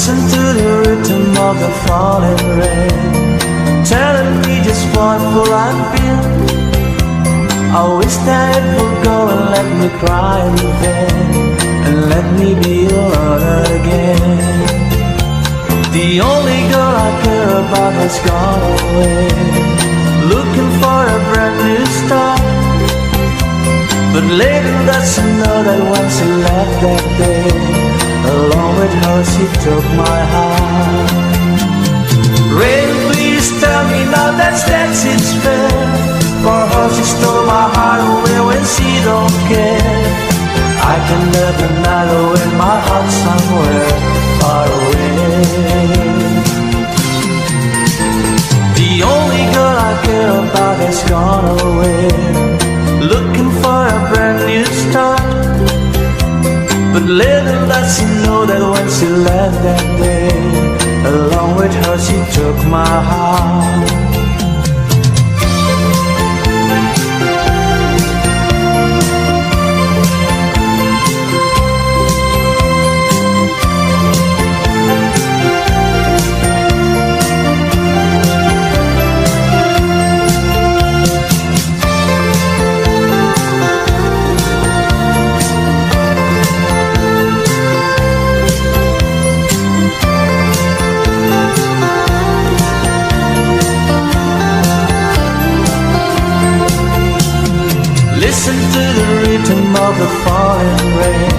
Listen to the rhythm of the falling rain, telling me just what will I feel. I wish that it would go and let me cry in vain, and let me be alone again. The only girl I care about has gone away, looking for a brand new start. But later that she know that when she left that day, along with her she took my heart. Rain, please tell me now that it's fair. For her she stole my heart away when she don't care. I can never night away my heart somewhere far away. The only girl I care about has gone away, looking for a brand new start. But little does she know that when she left that day, along with her she took my heart. Listen to the rhythm of the falling rain,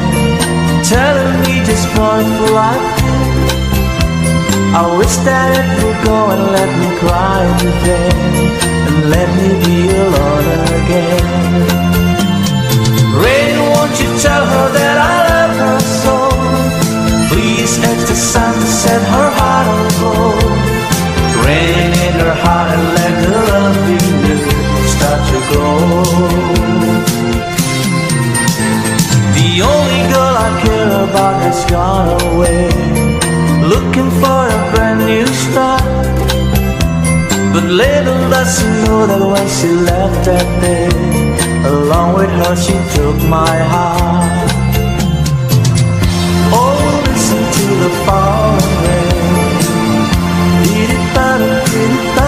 telling me just what will I feel. I wish that it would go and let me cry in vain, and let me be alone again. Rain, won't you tell her that I love her so? Please ask the sun to set her heart on gold. Rain in her heart and let the love be new start to grow. The only girl I care about has gone away, looking for a brand new start. But little does she know that when she left that day, along with her she took my heart. Oh, listen to the falling rain. Did it